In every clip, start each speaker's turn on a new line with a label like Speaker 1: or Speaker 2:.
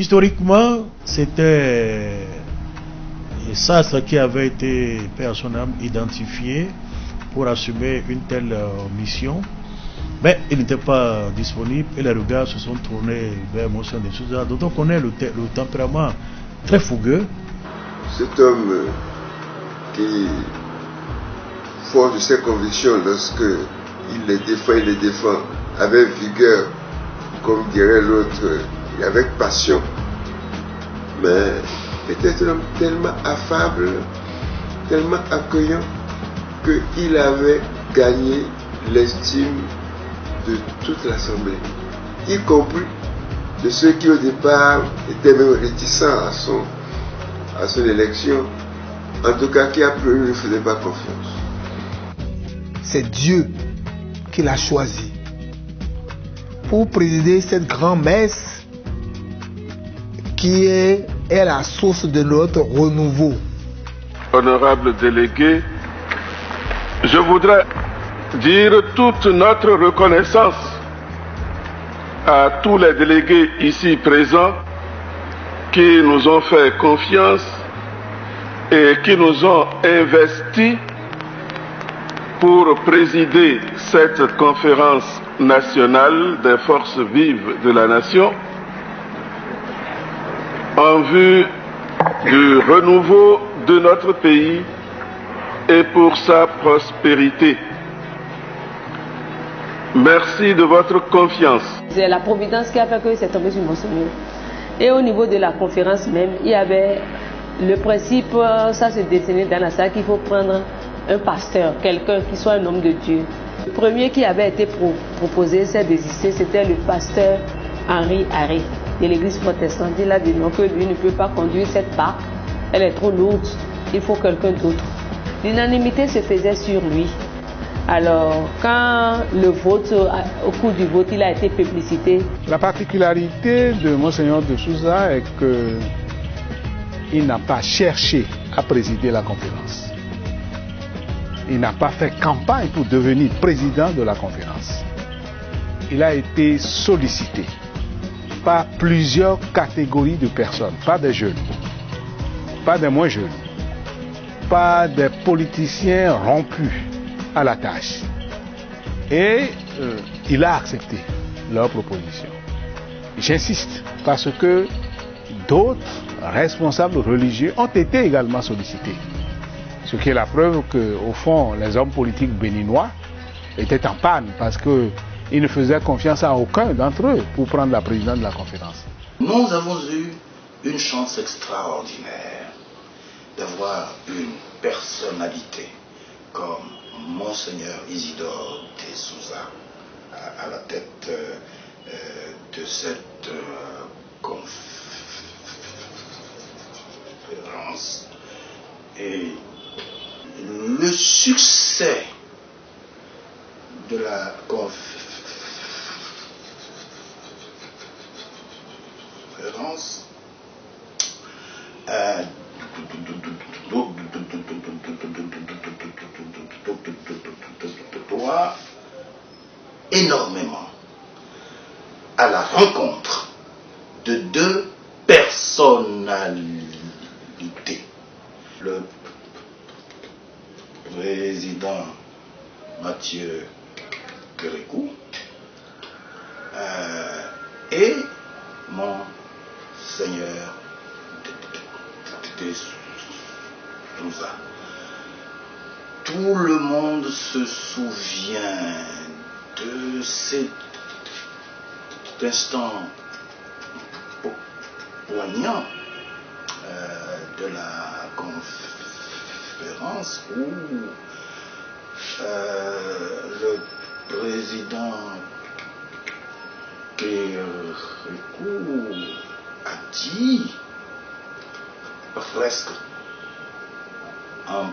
Speaker 1: Historiquement, c'était Sastre qui avait été, paix à son âme, identifié pour assumer une telle mission. Mais il n'était pas disponible et les regards se sont tournés vers Monseigneur de Souza, dont on connaît le tempérament très fougueux.
Speaker 2: Cet homme qui, fort de ses convictions, lorsque il les défend avec vigueur, comme dirait l'autre, et avec passion, mais était un homme tellement affable, tellement accueillant, qu'il avait gagné l'estime de toute l'Assemblée, y compris de ceux qui au départ étaient même réticents à son élection, en tout cas qui a priori ne lui faisaient pas confiance.
Speaker 3: C'est Dieu qui l'a choisi pour présider cette grande messe qui est la source de notre renouveau.
Speaker 4: Honorable délégué, je voudrais dire toute notre reconnaissance à tous les délégués ici présents qui nous ont fait confiance et qui nous ont investis pour présider cette conférence nationale des forces vives de la nation en vue du renouveau de notre pays et pour sa prospérité. Merci de votre confiance.
Speaker 5: C'est la providence qui a fait que c'est tombé sur Monseigneur. Et au niveau de la conférence même, il y avait le principe, ça se dessinait dans la salle, qu'il faut prendre un pasteur, quelqu'un qui soit un homme de Dieu. Le premier qui avait été proposé, c'est désisté, c'était le pasteur Henri Haré de l'église protestante. Il a dit non, que lui ne peut pas conduire cette barque, elle est trop lourde, il faut quelqu'un d'autre. L'unanimité se faisait sur lui. Alors, quand le vote, au cours du vote, il a été publicité.
Speaker 6: La particularité de Monseigneur de Souza est qu'il n'a pas cherché à présider la conférence. Il n'a pas fait campagne pour devenir président de la conférence. Il a été sollicité par plusieurs catégories de personnes, pas des jeunes, pas des moins jeunes, pas des politiciens rompus à la tâche. Et il a accepté leur proposition. J'insiste, parce que d'autres responsables religieux ont été également sollicités. Ce qui est la preuve qu'au fond, les hommes politiques béninois étaient en panne parce qu'ils ne faisaient confiance à aucun d'entre eux pour prendre la présidence de la conférence.
Speaker 7: Nous avons eu une chance extraordinaire d'avoir une personnalité comme Monseigneur Isidore de Souza à la tête de cette conférence. Et le succès de la conférence doit énormément à la rencontre de deux personnalités. Le président Mathieu Kérékou et Monseigneur de Souza. Tout le monde se souvient de cet instant poignant de la conférence où le président Kérékou a dit presque en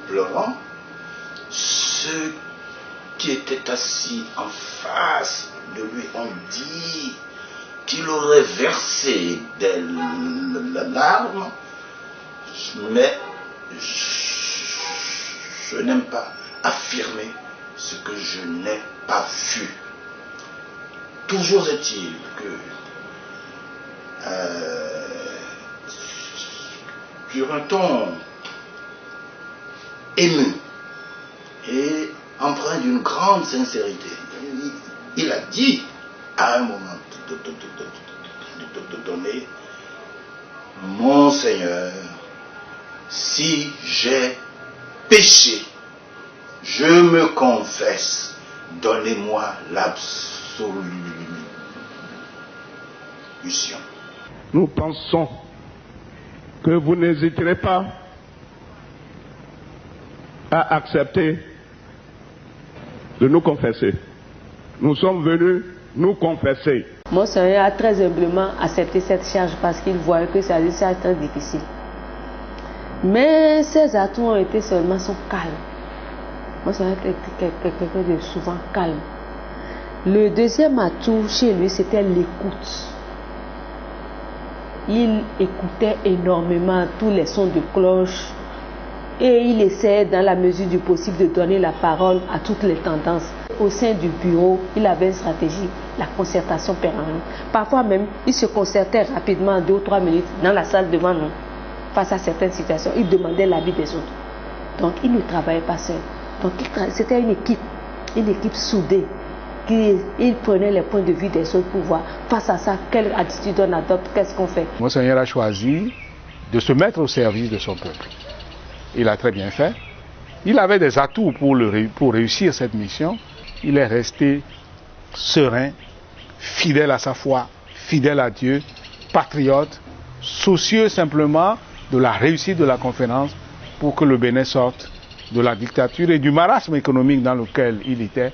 Speaker 7: pleurant, ceux qui étaient assis en face de lui ont dit qu'il aurait versé des larmes, mais je n'aime pas affirmer ce que je n'ai pas vu. toujours est-il que sur un ton ému et empreint d'une grande sincérité, il a dit à un moment donné, mon Seigneur, si j'ai péché, je me confesse, donnez-moi l'absolution.
Speaker 4: Nous pensons que vous n'hésiterez pas à accepter de nous confesser. Nous sommes venus nous confesser.
Speaker 5: Monseigneur a très humblement accepté cette charge parce qu'il voyait que c'est une charge très difficile. Mais ses atouts ont été seulement son calme. Monseigneur était quelqu'un de souvent calme. Le deuxième atout chez lui, c'était l'écoute. Il écoutait énormément tous les sons de cloche et il essayait dans la mesure du possible de donner la parole à toutes les tendances. Au sein du bureau, il avait une stratégie, la concertation permanente. Parfois même, il se concertait rapidement 2 ou 3 minutes dans la salle devant nous. Face à certaines situations, il demandait l'avis des autres. Donc, il ne travaillait pas seul. Donc, c'était une équipe soudée. Il prenait les points de vue des autres pour voir, face à ça, quelle attitude on adopte, qu'est-ce qu'on fait.
Speaker 6: Monseigneur a choisi de se mettre au service de son peuple. Il a très bien fait. Il avait des atouts pour réussir cette mission. Il est resté serein, fidèle à sa foi, fidèle à Dieu, patriote, soucieux simplement de la réussite de la conférence pour que le Bénin sorte de la dictature et du marasme économique dans lequel il était